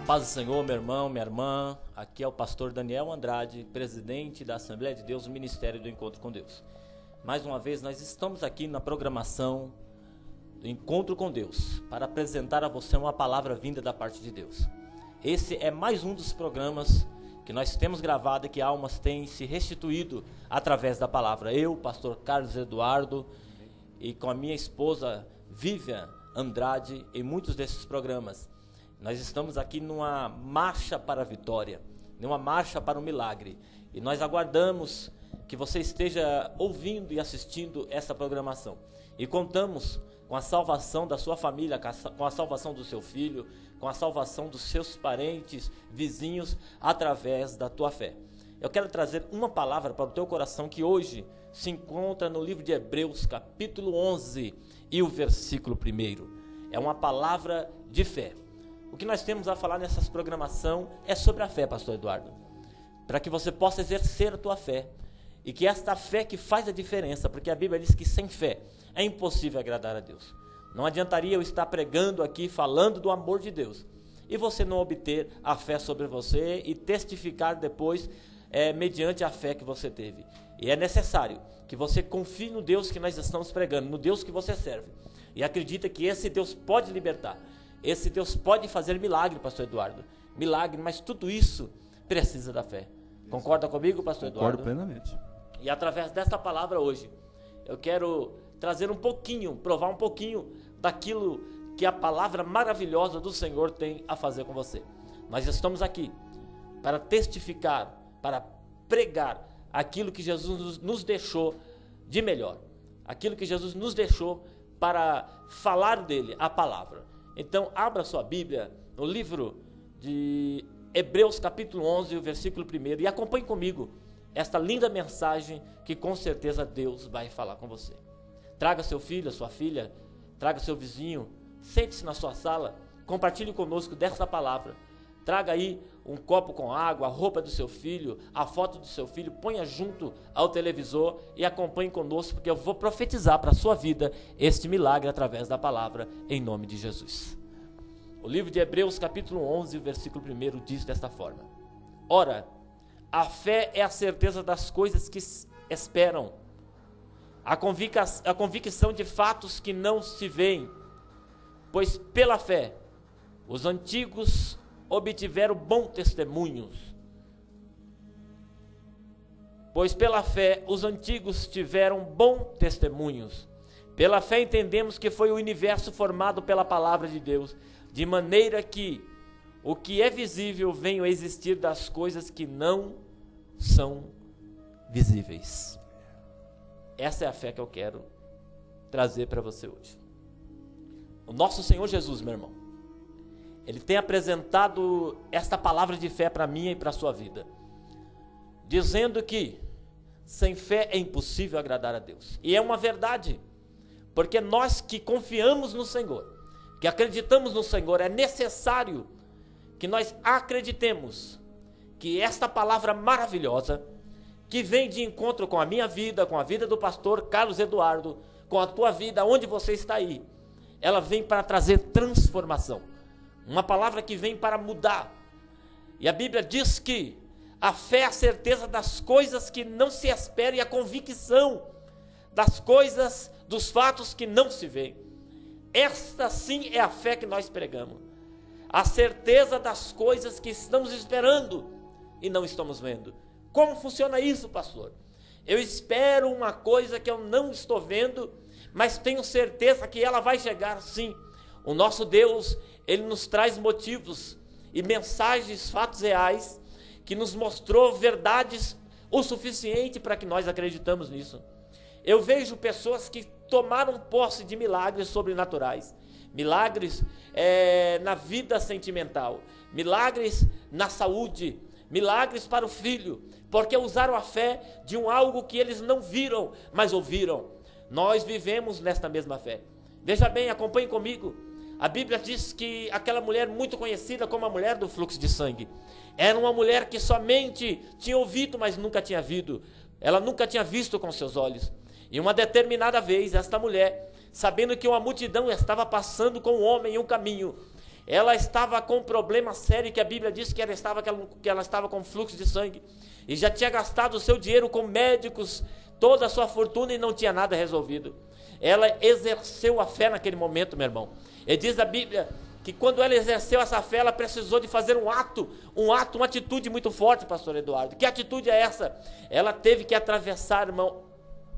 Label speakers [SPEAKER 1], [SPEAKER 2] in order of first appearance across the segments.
[SPEAKER 1] paz do Senhor, meu irmão, minha irmã. Aqui é o pastor Daniel Andrade, presidente da Assembleia de Deus, do Ministério do Encontro com Deus. Mais uma vez, nós estamos aqui na programação do Encontro com Deus, para apresentar a você uma palavra vinda da parte de Deus. Esse é mais um dos programas que nós temos gravado e que almas têm se restituído através da palavra. Eu, pastor Carlos Eduardo, e com a minha esposa Vivian Andrade, em muitos desses programas. Nós estamos aqui numa marcha para a vitória, numa marcha para o milagre. E nós aguardamos que você esteja ouvindo e assistindo essa programação. E contamos com a salvação da sua família, com a salvação do seu filho, com a salvação dos seus parentes, vizinhos, através da tua fé. Eu quero trazer uma palavra para o teu coração que hoje se encontra no livro de Hebreus, capítulo 11 e o versículo 1. É uma palavra de fé. O que nós temos a falar nessa programação é sobre a fé, pastor Eduardo, para que você possa exercer a tua fé, e que esta fé que faz a diferença, porque a Bíblia diz que sem fé é impossível agradar a Deus. Não adiantaria eu estar pregando aqui, falando do amor de Deus, e você não obter a fé sobre você e testificar depois mediante a fé que você teve. E é necessário que você confie no Deus que nós estamos pregando, no Deus que você serve, e acredita que esse Deus pode libertar. Esse Deus pode fazer milagre, pastor Eduardo. Milagre, mas tudo isso precisa da fé. Concorda comigo, pastor Eduardo?
[SPEAKER 2] Concordo plenamente.
[SPEAKER 1] E através desta palavra hoje, eu quero trazer um pouquinho, provar um pouquinho daquilo que a palavra maravilhosa do Senhor tem a fazer com você. Nós estamos aqui para testificar, para pregar aquilo que Jesus nos deixou de melhor. Aquilo que Jesus nos deixou para falar dele, a palavra. Então, abra sua Bíblia no livro de Hebreus, capítulo 11, o versículo 1, e acompanhe comigo esta linda mensagem que com certeza Deus vai falar com você. Traga seu filho, sua filha, traga seu vizinho, sente-se na sua sala, compartilhe conosco dessa palavra. Traga aí um copo com água, a roupa do seu filho, a foto do seu filho, ponha junto ao televisor e acompanhe conosco, porque eu vou profetizar para a sua vida este milagre através da palavra, em nome de Jesus. O livro de Hebreus, capítulo 11, versículo 1, diz desta forma: Ora, a fé é a certeza das coisas que esperam, a convicção de fatos que não se veem, pois pela fé os antigos obtiveram bom testemunhos. Pois pela fé os antigos tiveram bom testemunhos. Pela fé entendemos que foi o universo formado pela palavra de Deus, de maneira que o que é visível venha a existir das coisas que não são visíveis. Essa é a fé que eu quero trazer para você hoje. O nosso Senhor Jesus, meu irmão, Ele tem apresentado esta palavra de fé para mim e para a sua vida, dizendo que sem fé é impossível agradar a Deus. E é uma verdade, porque nós que confiamos no Senhor, que acreditamos no Senhor, é necessário que nós acreditemos que esta palavra maravilhosa, que vem de encontro com a minha vida, com a vida do pastor Carlos Eduardo, com a tua vida, onde você está aí, ela vem para trazer transformação. Uma palavra que vem para mudar. E a Bíblia diz que a fé é a certeza das coisas que não se esperam e a convicção das coisas, dos fatos que não se veem. Esta sim é a fé que nós pregamos. A certeza das coisas que estamos esperando e não estamos vendo. Como funciona isso, pastor? Eu espero uma coisa que eu não estou vendo, mas tenho certeza que ela vai chegar sim. O nosso Deus, Ele nos traz motivos e mensagens, fatos reais, que nos mostrou verdades o suficiente para que nós acreditamos nisso. Eu vejo pessoas que tomaram posse de milagres sobrenaturais, milagres na vida sentimental, milagres na saúde, milagres para o filho, porque usaram a fé de algo que eles não viram, mas ouviram. Nós vivemos nesta mesma fé. Veja bem, acompanhe comigo. A Bíblia diz que aquela mulher muito conhecida como a mulher do fluxo de sangue, era uma mulher que somente tinha ouvido, mas nunca tinha visto. Ela nunca tinha visto com seus olhos. E uma determinada vez, esta mulher, sabendo que uma multidão estava passando com um homem em um caminho, Ela estava com um problema sério, que a Bíblia diz que ela estava com fluxo de sangue. E já tinha gastado o seu dinheiro com médicos, toda a sua fortuna, e não tinha nada resolvido. Ela exerceu a fé naquele momento, meu irmão. E diz a Bíblia que quando ela exerceu essa fé, ela precisou de fazer uma atitude muito forte, pastor Eduardo. Que atitude é essa? Ela teve que atravessar, irmão,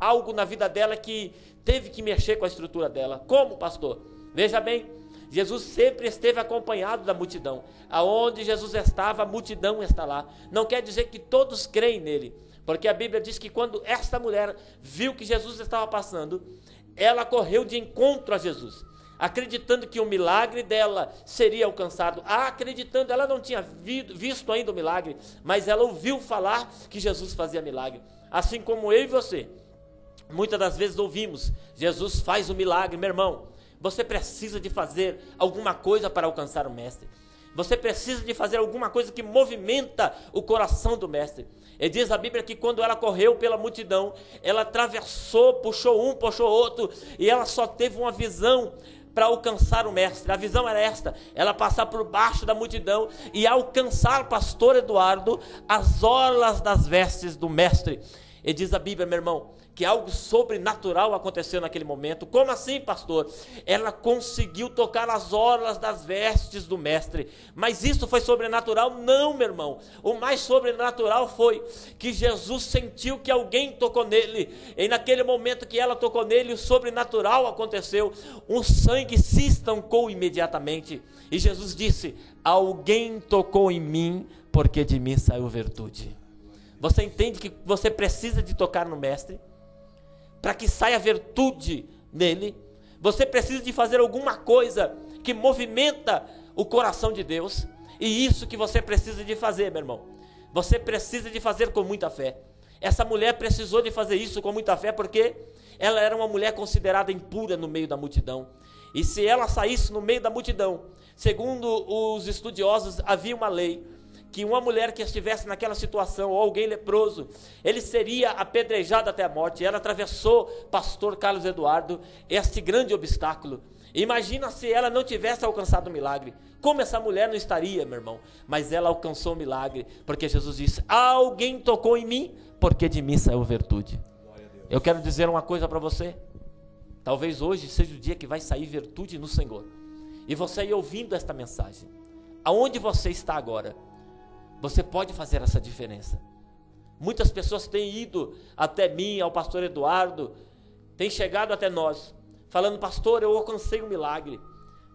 [SPEAKER 1] algo na vida dela que teve que mexer com a estrutura dela. Como, pastor? Veja bem, Jesus sempre esteve acompanhado da multidão. Aonde Jesus estava, a multidão está lá. Não quer dizer que todos creem nele, porque a Bíblia diz que quando esta mulher viu que Jesus estava passando, ela correu de encontro a Jesus, acreditando que o milagre dela seria alcançado, acreditando, ela não tinha visto ainda o milagre, mas ela ouviu falar que Jesus fazia milagre, assim como eu e você, muitas das vezes ouvimos, Jesus faz o milagre. Meu irmão, você precisa de fazer alguma coisa para alcançar o mestre, você precisa de fazer alguma coisa que movimenta o coração do mestre. E diz a Bíblia que quando ela correu pela multidão, ela atravessou, puxou um, puxou outro, e ela só teve uma visão para alcançar o mestre. A visão era esta: ela passar por baixo da multidão e alcançar, pastor Eduardo, as orlas das vestes do mestre. E diz a Bíblia, meu irmão, que algo sobrenatural aconteceu naquele momento. Como assim, pastor? Ela conseguiu tocar as orlas das vestes do mestre. Mas isso foi sobrenatural? Não, meu irmão. O mais sobrenatural foi que Jesus sentiu que alguém tocou nele. E naquele momento que ela tocou nele, o sobrenatural aconteceu. O sangue se estancou imediatamente. E Jesus disse: alguém tocou em mim, porque de mim saiu virtude. Você entende que você precisa de tocar no mestre para que saia virtude nele? Você precisa de fazer alguma coisa que movimenta o coração de Deus. E isso que você precisa de fazer, meu irmão, você precisa de fazer com muita fé. Essa mulher precisou de fazer isso com muita fé, porque ela era uma mulher considerada impura no meio da multidão. E se ela saísse no meio da multidão, segundo os estudiosos, havia uma lei que uma mulher que estivesse naquela situação, ou alguém leproso, ele seria apedrejado até a morte. Ela atravessou, pastor Carlos Eduardo, este grande obstáculo. Imagina se ela não tivesse alcançado o milagre. Como essa mulher não estaria, meu irmão? Mas ela alcançou o milagre, porque Jesus disse: alguém tocou em mim, porque de mim saiu virtude. Eu quero dizer uma coisa para você. Talvez hoje seja o dia que vai sair virtude no Senhor. E você aí ouvindo esta mensagem, aonde você está agora, você pode fazer essa diferença. Muitas pessoas têm ido até mim, ao pastor Eduardo, têm chegado até nós, falando: pastor, eu alcancei um milagre.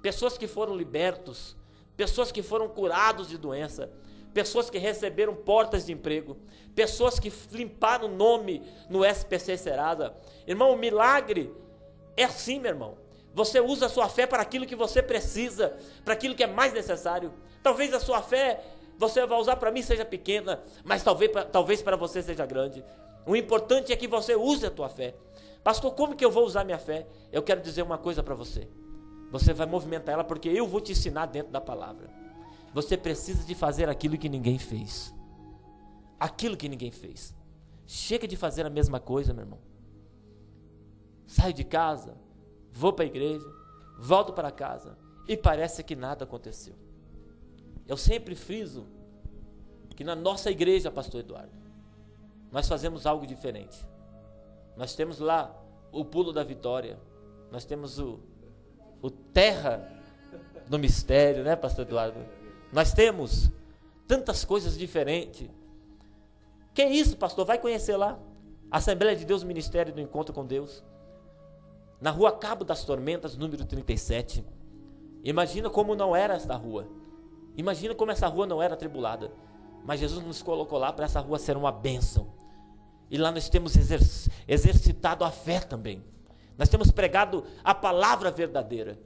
[SPEAKER 1] Pessoas que foram libertos, pessoas que foram curados de doença, pessoas que receberam portas de emprego, pessoas que limparam o nome no SPC Serasa. Irmão, o milagre é assim, meu irmão. Você usa a sua fé para aquilo que você precisa, para aquilo que é mais necessário. Talvez a sua fé você vai usar para mim seja pequena, mas talvez para você seja grande. O importante é que você use a tua fé. Pastor, como que eu vou usar minha fé? Eu quero dizer uma coisa para você. Você vai movimentar ela, porque eu vou te ensinar dentro da palavra. Você precisa de fazer aquilo que ninguém fez. Aquilo que ninguém fez. Chega de fazer a mesma coisa, meu irmão. Saio de casa, vou para a igreja, volto para casa e parece que nada aconteceu. Eu sempre friso que na nossa igreja, pastor Eduardo, nós fazemos algo diferente. Nós temos lá o pulo da vitória, nós temos o terra do mistério, né, pastor Eduardo? Nós temos tantas coisas diferentes. Que isso, pastor? Vai conhecer lá. Assembleia de Deus, Ministério do Encontro com Deus. Na rua Cabo das Tormentas, número 37. Imagina como não era esta rua. Imagina como essa rua não era atribulada. Mas Jesus nos colocou lá para essa rua ser uma bênção. E lá nós temos exercitado a fé também. Nós temos pregado a palavra verdadeira.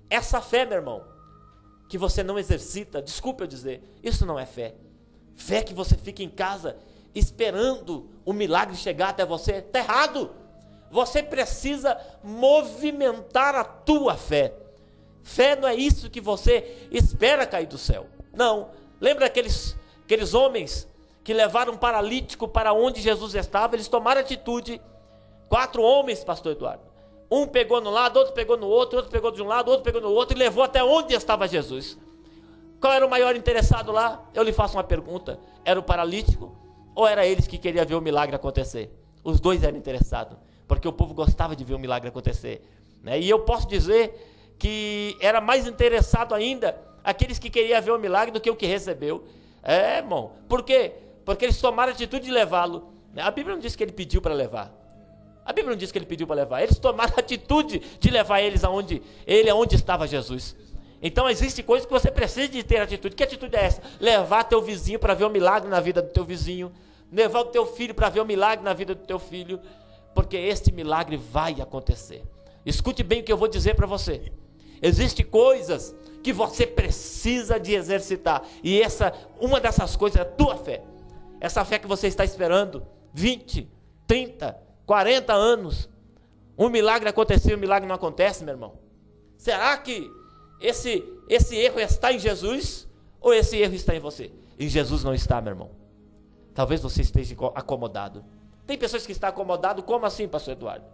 [SPEAKER 1] Essa fé, meu irmão, que você não exercita, desculpe eu dizer, isso não é fé. Fé que você fica em casa esperando o milagre chegar até você, está errado. Você precisa movimentar a tua fé. Fé não é isso que você espera cair do céu. Não. Lembra aqueles homens que levaram um paralítico para onde Jesus estava? Eles tomaram atitude. 4 homens, pastor Eduardo. Um pegou no lado, outro pegou no outro, outro pegou de um lado, outro pegou no outro e levou até onde estava Jesus. Qual era o maior interessado lá? Eu lhe faço uma pergunta. Era o paralítico ou era eles que queriam ver o milagre acontecer? Os dois eram interessados, porque o povo gostava de ver o milagre acontecer, né? E eu posso dizer que era mais interessado ainda aqueles que queriam ver o milagre do que o que recebeu. Irmão. Por quê? Porque eles tomaram a atitude de levá-lo. A Bíblia não diz que ele pediu para levar. A Bíblia não diz que ele pediu para levar. Eles tomaram a atitude de levar eles aonde estava Jesus. Então existe coisa que você precisa de ter atitude. Que atitude é essa? Levar teu vizinho para ver o milagre na vida do teu vizinho. Levar o teu filho para ver o milagre na vida do teu filho. Porque este milagre vai acontecer. Escute bem o que eu vou dizer para você. Existem coisas que você precisa de exercitar. E uma dessas coisas é a tua fé. Essa fé que você está esperando 20, 30, 40 anos, um milagre aconteceu e o milagre não acontece, meu irmão. Será que esse erro está em Jesus ou esse erro está em você? Em Jesus não está, meu irmão. Talvez você esteja acomodado. Tem pessoas que estão acomodadas. Como assim, pastor Eduardo?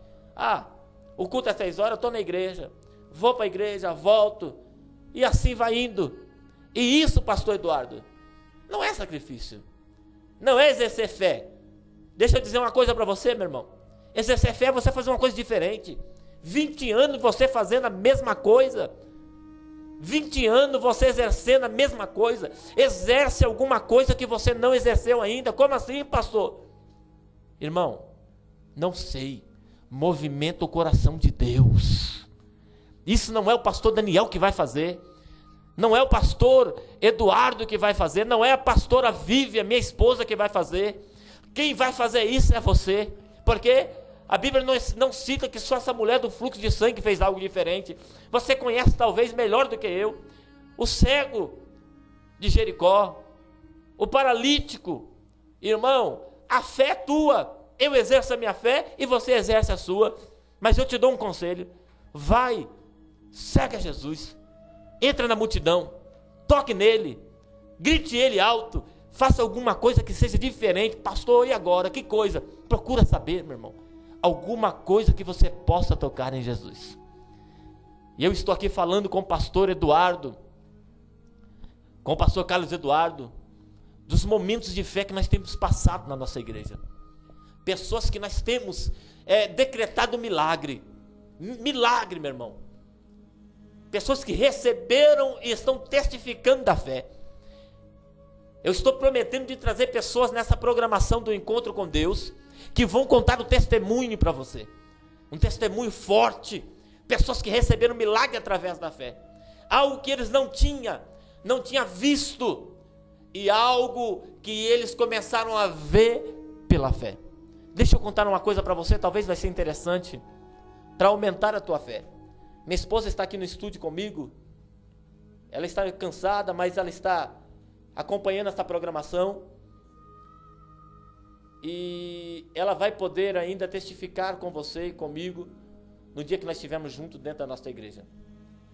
[SPEAKER 1] O culto é 6 horas, eu estou na igreja, vou para a igreja, volto, e assim vai indo. E isso, pastor Eduardo, não é sacrifício, não é exercer fé. Deixa eu dizer uma coisa para você, meu irmão. Exercer fé é você fazer uma coisa diferente. 20 anos você fazendo a mesma coisa. 20 anos você exercendo a mesma coisa. Exerce alguma coisa que você não exerceu ainda. Como assim, pastor? Irmão, não sei. Movimenta o coração de Deus. Isso não é o pastor Daniel que vai fazer. Não é o pastor Eduardo que vai fazer. Não é a pastora Vivian, minha esposa, que vai fazer. Quem vai fazer isso é você. Porque a Bíblia não cita que só essa mulher do fluxo de sangue fez algo diferente. Você conhece talvez melhor do que eu. O cego de Jericó, o paralítico. Irmão, a fé é tua. Eu exerço a minha fé e você exerce a sua. Mas eu te dou um conselho. Vai, segue a Jesus. Entra na multidão, toque nele, grite ele alto. Faça alguma coisa que seja diferente. Pastor, e agora? Que coisa? Procura saber, meu irmão. Alguma coisa que você possa tocar em Jesus. E eu estou aqui falando com o pastor Eduardo, com o pastor Carlos Eduardo, dos momentos de fé que nós temos passado na nossa igreja. Pessoas que nós temos decretado milagre. Milagre, meu irmão. Pessoas que receberam e estão testificando da fé. Eu estou prometendo de trazer pessoas nessa programação do Encontro com Deus, que vão contar o testemunho para você. Um testemunho forte. Pessoas que receberam milagre através da fé. Algo que eles não tinham visto. E algo que eles começaram a ver pela fé. Deixa eu contar uma coisa para você, talvez vai ser interessante, para aumentar a tua fé. Minha esposa está aqui no estúdio comigo. Ela está cansada, mas ela está acompanhando essa programação. E ela vai poder ainda testificar com você e comigo no dia que nós estivermos juntos dentro da nossa igreja.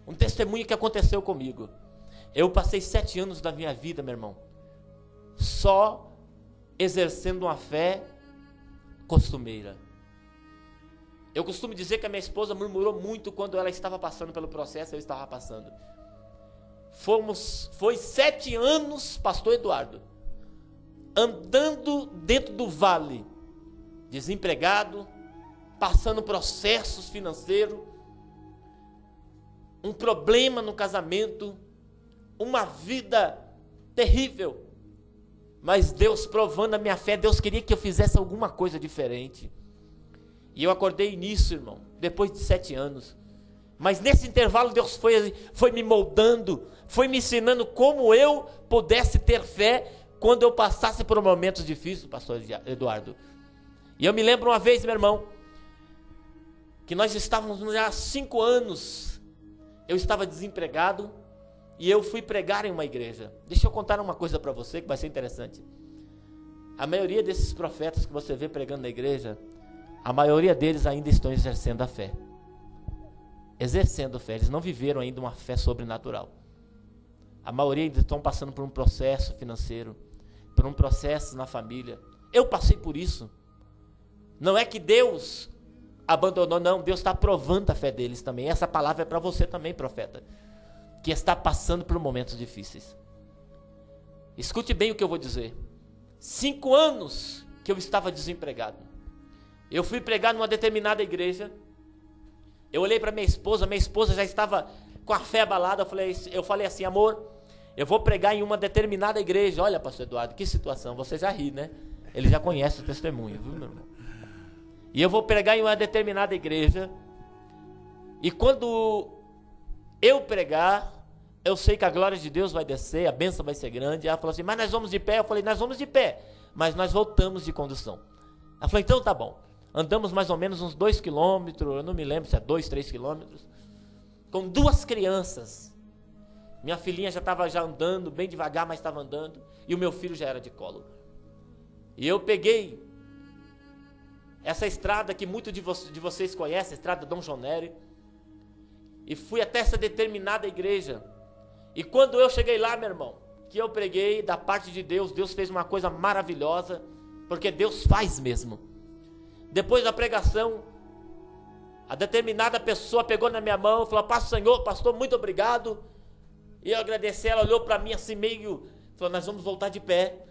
[SPEAKER 1] Um testemunho que aconteceu comigo. Eu passei 7 anos da minha vida, meu irmão, só exercendo uma fé costumeira. Eu costumo dizer que a minha esposa murmurou muito quando ela estava passando pelo processo, eu estava passando. Foi 7 anos, pastor Eduardo, andando dentro do vale, desempregado, passando processos financeiros, um problema no casamento, uma vida terrível. Mas Deus provando a minha fé, Deus queria que eu fizesse alguma coisa diferente. E eu acordei nisso, irmão, depois de 7 anos. Mas nesse intervalo Deus foi me moldando, foi me ensinando como eu pudesse ter fé quando eu passasse por momentos difíceis, pastor Eduardo. E eu me lembro uma vez, meu irmão, que nós estávamos já há 5 anos, eu estava desempregado e eu fui pregar em uma igreja. Deixa eu contar uma coisa para você que vai ser interessante. A maioria desses profetas que você vê pregando na igreja, a maioria deles ainda estão exercendo a fé. Exercendo a fé, eles não viveram ainda uma fé sobrenatural. A maioria ainda estão passando por um processo financeiro, por um processo na família. Eu passei por isso. Não é que Deus abandonou. Não, Deus está provando a fé deles também. Essa palavra é para você também, profeta, que está passando por momentos difíceis. Escute bem o que eu vou dizer. 5 anos que eu estava desempregado. Eu fui pregar numa determinada igreja. Eu olhei para minha esposa já estava com a fé abalada. Eu falei assim: amor, eu vou pregar em uma determinada igreja. Olha, pastor Eduardo, que situação. Você já ri, né? Ele já conhece o testemunho, viu, meu irmão? E eu vou pregar em uma determinada igreja. E quando eu pregar, eu sei que a glória de Deus vai descer, a bênção vai ser grande. Ela falou assim: mas nós vamos de pé? Eu falei: nós vamos de pé, mas nós voltamos de condução. Ela falou: então tá bom. Andamos mais ou menos uns 2 quilômetros, eu não me lembro se é 2, 3 quilômetros, com 2 crianças. Minha filhinha já estava andando, bem devagar, mas estava andando, e o meu filho já era de colo. E eu peguei essa estrada que muitos de vocês conhecem, a estrada Dom João Nery, e fui até essa determinada igreja. E quando eu cheguei lá, meu irmão, que eu preguei da parte de Deus, Deus fez uma coisa maravilhosa, porque Deus faz mesmo. Depois da pregação, a determinada pessoa pegou na minha mão e falou: pastor, muito obrigado. E eu agradeci, ela olhou para mim assim meio, falou: nós vamos voltar de pé.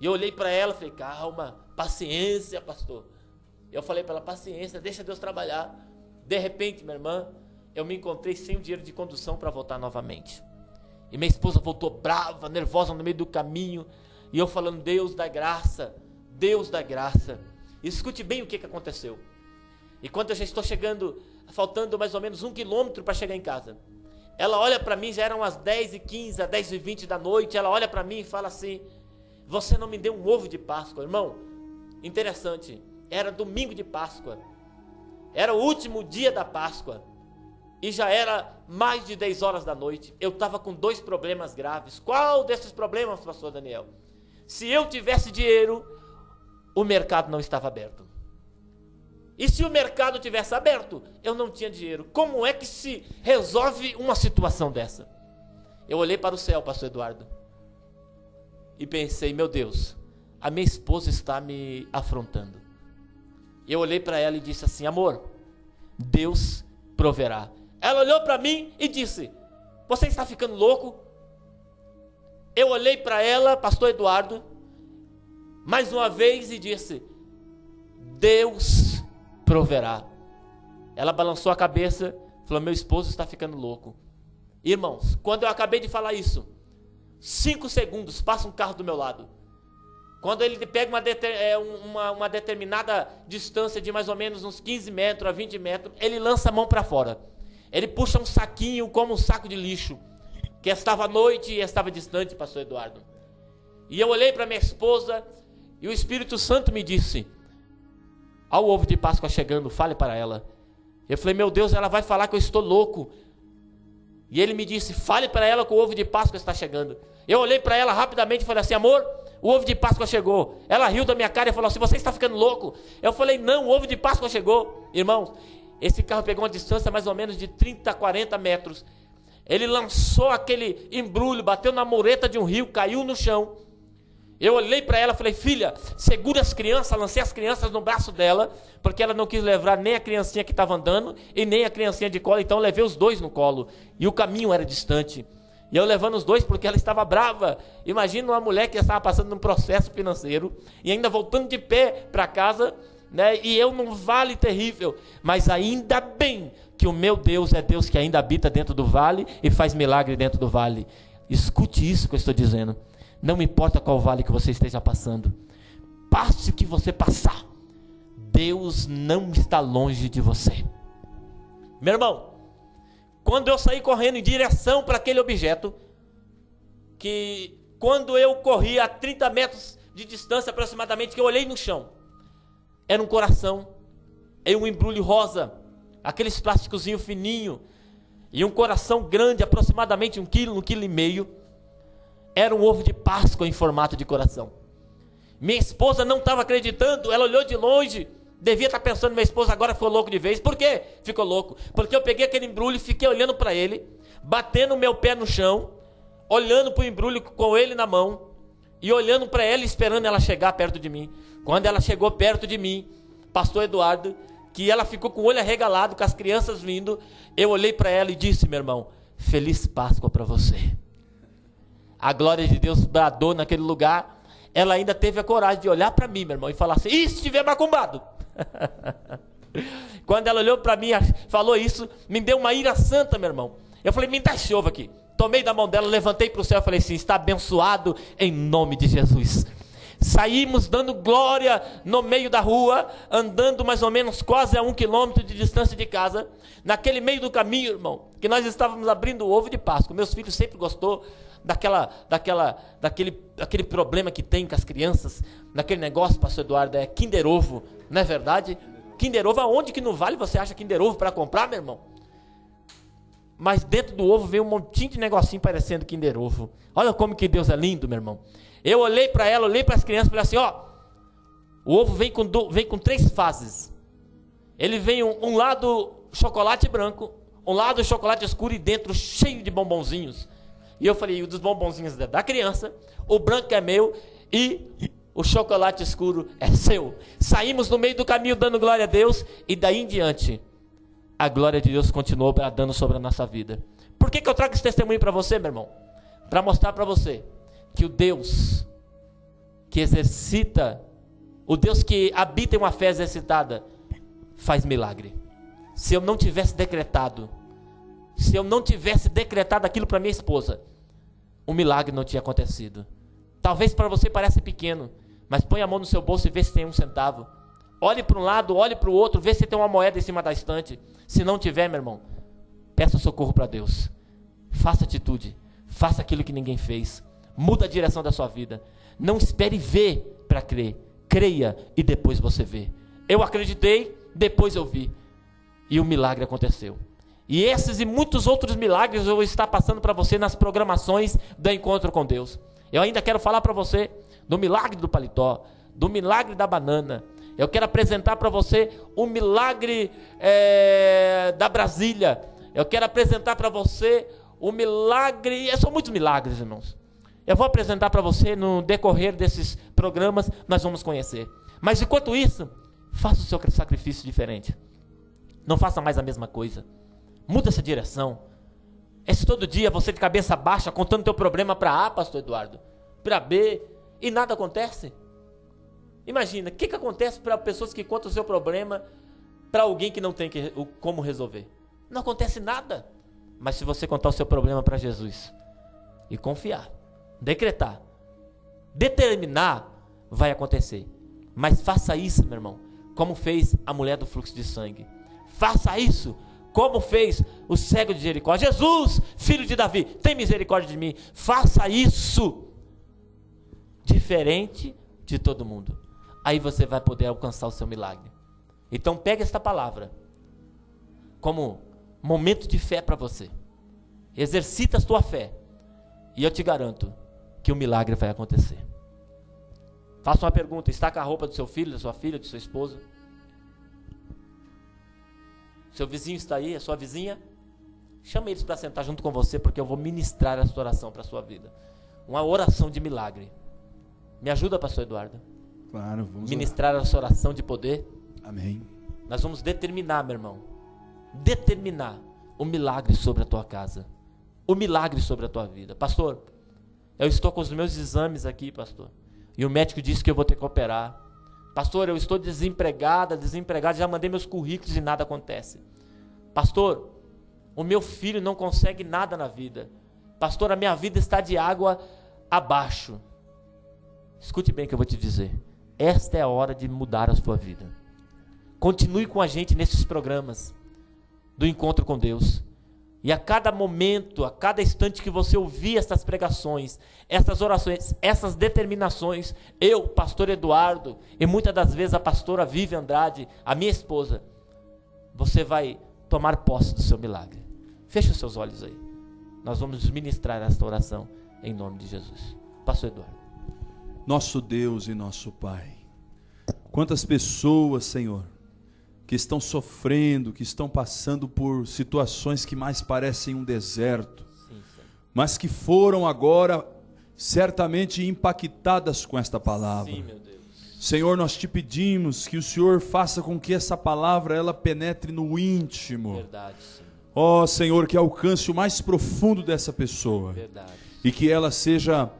[SPEAKER 1] E eu olhei para ela e falei: calma, paciência, pastor. Eu falei para ela: paciência, deixa Deus trabalhar. De repente, minha irmã, eu me encontrei sem o dinheiro de condução para voltar novamente. E minha esposa voltou brava, nervosa no meio do caminho. E eu falando: Deus da graça, Deus da graça. Escute bem o que aconteceu. E quando eu já estou chegando, faltando mais ou menos 1 quilômetro para chegar em casa, ela olha para mim, já eram as 10h15, às 10h20 da noite, ela olha para mim e fala assim: você não me deu um ovo de Páscoa, irmão? Interessante, era domingo de Páscoa, era o último dia da Páscoa, e já era mais de 10 horas da noite. Eu estava com 2 problemas graves. Qual desses problemas, pastor Daniel? Se eu tivesse dinheiro, o mercado não estava aberto. E se o mercado tivesse aberto, eu não tinha dinheiro. Como é que se resolve uma situação dessa? Eu olhei para o céu, pastor Eduardo, e pensei: meu Deus, a minha esposa está me afrontando. Eu olhei para ela e disse assim: amor, Deus proverá. Ela olhou para mim e disse: você está ficando louco? Eu olhei para ela, pastor Eduardo, mais uma vez e disse: Deus proverá. Ela balançou a cabeça, falou: meu esposo está ficando louco. Irmãos, quando eu acabei de falar isso, 5 segundos, passa um carro do meu lado. Quando ele pega uma determinada distância de mais ou menos uns 15 metros a 20 metros, ele lança a mão para fora. Ele puxa um saquinho como um saco de lixo, que estava à noite e estava distante, pastor Eduardo. E eu olhei para minha esposa, e o Espírito Santo me disse: olha o ovo de Páscoa chegando, fale para ela. Eu falei: meu Deus, ela vai falar que eu estou louco. E ele me disse: fale para ela que o ovo de Páscoa está chegando. Eu olhei para ela rapidamente e falei assim: amor, o ovo de Páscoa chegou. Ela riu da minha cara e falou assim: você está ficando louco? Eu falei: não, o ovo de Páscoa chegou. Irmãos, esse carro pegou uma distância mais ou menos de 30 a 40 metros. Ele lançou aquele embrulho, bateu na mureta de um rio, caiu no chão. Eu olhei para ela e falei: filha, segura as crianças. Lancei as crianças no braço dela, porque ela não quis levar nem a criancinha que estava andando e nem a criancinha de colo. Então eu levei os 2 no colo, e o caminho era distante, e eu levando os 2 porque ela estava brava. Imagina uma mulher que estava passando num processo financeiro e ainda voltando de pé para casa, né? E eu num vale terrível. Mas ainda bem que o meu Deus é Deus que ainda habita dentro do vale e faz milagre dentro do vale. Escute isso que eu estou dizendo. Não importa qual vale que você esteja passando, passe o que você passar, Deus não está longe de você. Meu irmão, quando eu saí correndo em direção para aquele objeto, que quando eu corri a 30 metros de distância aproximadamente, que eu olhei no chão, era um coração, em um embrulho rosa, aqueles plásticozinho fininho, e um coração grande, aproximadamente 1 quilo, 1,5 quilo. Era um ovo de Páscoa em formato de coração. Minha esposa não estava acreditando, ela olhou de longe, devia estar pensando: minha esposa agora ficou louco de vez. Por quê? Ficou louco. Porque eu peguei aquele embrulho e fiquei olhando para ele, batendo o meu pé no chão, olhando para o embrulho com ele na mão, e olhando para ela, esperando ela chegar perto de mim. Quando ela chegou perto de mim, pastor Eduardo, que ela ficou com o olho arregalado, com as crianças vindo. Eu olhei para ela e disse, meu irmão, Feliz Páscoa para você. A glória de Deus bradou naquele lugar. Ela ainda teve a coragem de olhar para mim, meu irmão, e falar assim, e se estiver macumbado? Quando ela olhou para mim, falou isso, me deu uma ira santa, meu irmão. Eu falei, me dá esse ovo aqui. Tomei da mão dela, levantei para o céu e falei assim, está abençoado em nome de Jesus. Saímos dando glória no meio da rua, andando mais ou menos quase a 1 quilômetro de distância de casa. Naquele meio do caminho, irmão, que nós estávamos abrindo o ovo de Páscoa. Meus filhos sempre gostou daquele problema que tem com as crianças, naquele negócio, pastor Eduardo, é Kinder Ovo, não é verdade? Kinder Ovo, aonde que no Vale você acha Kinder Ovo para comprar, meu irmão? Mas dentro do ovo veio um montinho de negocinho parecendo Kinder Ovo. Olha como que Deus é lindo, meu irmão. Eu olhei para ela, olhei para as crianças e falei assim, ó, o ovo vem com 3 fases. Ele vem um lado chocolate branco, um lado chocolate escuro e dentro cheio de bombonzinhos. E eu falei, o dos bombonzinhos é da criança, o branco é meu e o chocolate escuro é seu. Saímos no meio do caminho dando glória a Deus e daí em diante a glória de Deus continuou bradando sobre a nossa vida. Por que eu trago esse testemunho para você, meu irmão? Para mostrar para você que o Deus que exercita, o Deus que habita em uma fé exercitada, faz milagre. Se eu não tivesse decretado aquilo para minha esposa, o milagre não tinha acontecido. Talvez para você pareça pequeno, mas põe a mão no seu bolso e vê se tem 1 centavo. Olhe para um lado, olhe para o outro, vê se tem uma moeda em cima da estante. Se não tiver, meu irmão, peça socorro para Deus. Faça atitude, faça aquilo que ninguém fez. Muda a direção da sua vida. Não espere ver para crer. Creia e depois você vê. Eu acreditei, depois eu vi. E o milagre aconteceu. E esses e muitos outros milagres eu vou estar passando para você nas programações do Encontro com Deus. Eu ainda quero falar para você do milagre do paletó, do milagre da banana. Eu quero apresentar para você o milagre da Brasília. Eu quero apresentar para você o milagre... São muitos milagres, irmãos. Eu vou apresentar para você no decorrer desses programas, nós vamos conhecer. Mas enquanto isso, faça o seu sacrifício diferente. Não faça mais a mesma coisa. Muda essa direção. Se todo dia você de cabeça baixa, contando teu problema para A, pastor Eduardo, para B, e nada acontece. Imagina, o que acontece para pessoas que contam o seu problema para alguém que não tem como resolver? Não acontece nada. Mas se você contar o seu problema para Jesus e confiar, decretar, determinar, vai acontecer. Mas faça isso, meu irmão, como fez a mulher do fluxo de sangue. Faça isso como fez o cego de Jericó. Jesus, filho de Davi, tem misericórdia de mim. Faça isso diferente de todo mundo. Aí você vai poder alcançar o seu milagre. Então pega esta palavra como momento de fé para você. Exercita a sua fé. E eu te garanto que o milagre vai acontecer. Faça uma pergunta: está com a roupa do seu filho, da sua filha, de sua esposa? Seu vizinho está aí, a sua vizinha? Chama eles para sentar junto com você, porque eu vou ministrar essa oração para a sua vida. Uma oração de milagre. Me ajuda, pastor Eduardo?
[SPEAKER 2] Claro, vamos
[SPEAKER 1] ministrar essa oração de poder.
[SPEAKER 2] Amém.
[SPEAKER 1] Nós vamos determinar, meu irmão, determinar o milagre sobre a tua casa, o milagre sobre a tua vida. Pastor, eu estou com os meus exames aqui, pastor, e o médico disse que eu vou ter que operar. Pastor, eu estou desempregado, já mandei meus currículos e nada acontece. Pastor, o meu filho não consegue nada na vida. Pastor, a minha vida está de água abaixo. Escute bem o que eu vou te dizer. Esta é a hora de mudar a sua vida. Continue com a gente nesses programas do Encontro com Deus. E a cada momento, a cada instante que você ouvir essas pregações, essas orações, essas determinações, eu, pastor Eduardo, e muitas das vezes a pastora Vivi Andrade, a minha esposa, você vai tomar posse do seu milagre. Feche os seus olhos aí. Nós vamos ministrar esta oração em nome de Jesus. Pastor Eduardo.
[SPEAKER 2] Nosso Deus e nosso Pai, quantas pessoas, Senhor, que estão sofrendo, que estão passando por situações que mais parecem um deserto, sim, mas que foram agora certamente impactadas com esta palavra.
[SPEAKER 1] Sim, meu Deus.
[SPEAKER 2] Senhor, nós te pedimos que o Senhor faça com que essa palavra ela penetre no íntimo.
[SPEAKER 1] Verdade, Senhor.
[SPEAKER 2] Ó Senhor, que alcance o mais profundo dessa pessoa.
[SPEAKER 1] Verdade.
[SPEAKER 2] E que ela seja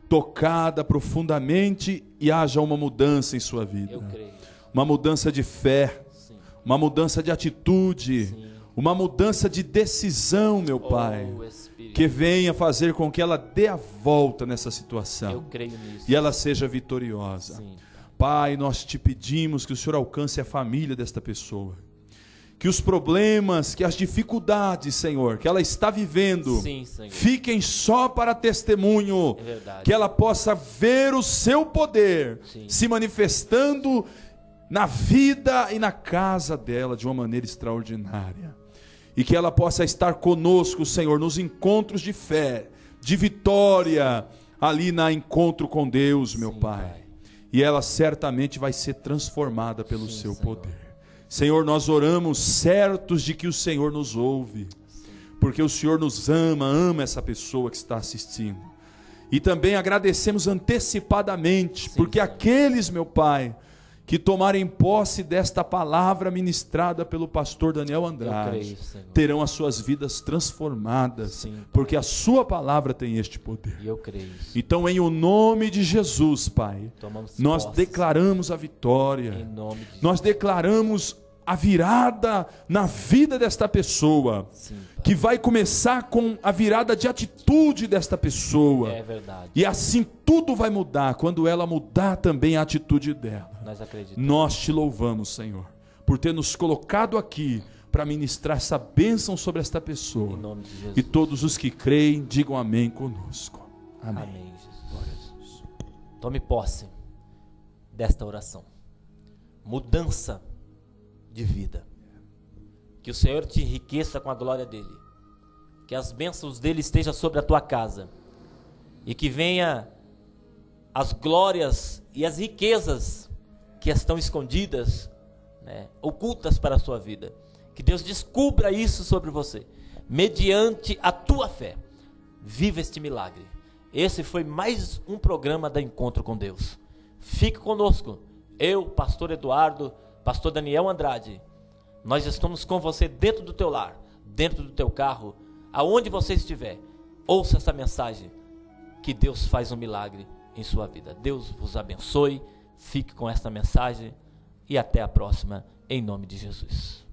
[SPEAKER 2] tocada profundamente e haja uma mudança em sua vida.
[SPEAKER 1] Eu creio.
[SPEAKER 2] Uma mudança de fé,
[SPEAKER 1] Sim.
[SPEAKER 2] uma mudança de atitude,
[SPEAKER 1] Sim.
[SPEAKER 2] uma mudança de decisão, meu Pai,
[SPEAKER 1] Oh, Espírito.
[SPEAKER 2] que venha fazer com que ela dê a volta nessa situação
[SPEAKER 1] Eu creio nisso.
[SPEAKER 2] e ela seja vitoriosa.
[SPEAKER 1] Sim.
[SPEAKER 2] Pai, nós te pedimos que o Senhor alcance a família desta pessoa. Que os problemas, que as dificuldades, Senhor, que ela está vivendo,
[SPEAKER 1] Sim, Senhor.
[SPEAKER 2] fiquem só para testemunho.
[SPEAKER 1] É verdade.
[SPEAKER 2] Que ela possa ver o seu poder
[SPEAKER 1] Sim.
[SPEAKER 2] se manifestando na vida e na casa dela de uma maneira extraordinária. E que ela possa estar conosco, Senhor, nos encontros de fé, de vitória, ali na encontro com Deus, meu
[SPEAKER 1] Sim,
[SPEAKER 2] Pai.
[SPEAKER 1] Pai.
[SPEAKER 2] E ela certamente vai ser transformada pelo
[SPEAKER 1] Sim,
[SPEAKER 2] seu
[SPEAKER 1] Senhor.
[SPEAKER 2] poder. Senhor, nós oramos certos de que o Senhor nos ouve, porque o Senhor nos ama, ama essa pessoa que está assistindo. E também agradecemos antecipadamente,
[SPEAKER 1] Sim,
[SPEAKER 2] porque
[SPEAKER 1] Senhor.
[SPEAKER 2] aqueles, meu Pai, que tomarem posse desta palavra ministrada pelo pastor Daniel Andrade,
[SPEAKER 1] creio, Senhor.
[SPEAKER 2] terão as suas vidas transformadas,
[SPEAKER 1] Sim, Pai.
[SPEAKER 2] porque a sua palavra tem este poder.
[SPEAKER 1] E eu creio.
[SPEAKER 2] Então, em o nome de Jesus, Pai,
[SPEAKER 1] Tomamos
[SPEAKER 2] nós
[SPEAKER 1] posse.
[SPEAKER 2] declaramos a vitória.
[SPEAKER 1] Em nome de Jesus.
[SPEAKER 2] Nós declaramos a virada na vida desta pessoa,
[SPEAKER 1] Sim, Pai.
[SPEAKER 2] que vai começar com a virada de atitude desta pessoa.
[SPEAKER 1] É verdade.
[SPEAKER 2] E assim tudo vai mudar, quando ela mudar também a atitude dela.
[SPEAKER 1] Nós acreditamos.
[SPEAKER 2] Nós te louvamos, Senhor, por ter nos colocado aqui para ministrar essa bênção sobre esta
[SPEAKER 1] Em
[SPEAKER 2] pessoa.
[SPEAKER 1] nome de Jesus.
[SPEAKER 2] E todos os que creem, digam amém conosco. Amém.
[SPEAKER 1] Amém, Jesus. Tome posse desta oração. Mudança de vida. Que o Senhor te enriqueça com a glória dele. Que as bênçãos dele estejam sobre a tua casa. E que venha as glórias e as riquezas que estão escondidas, né, ocultas para a sua vida. Que Deus descubra isso sobre você, mediante a tua fé. Viva este milagre. Esse foi mais um programa da Encontro com Deus. Fique conosco. Eu, pastor Eduardo, pastor Daniel Andrade, nós estamos com você dentro do teu lar, dentro do teu carro, aonde você estiver. Ouça essa mensagem, que Deus faz um milagre em sua vida. Deus vos abençoe, fique com esta mensagem e até a próxima, em nome de Jesus.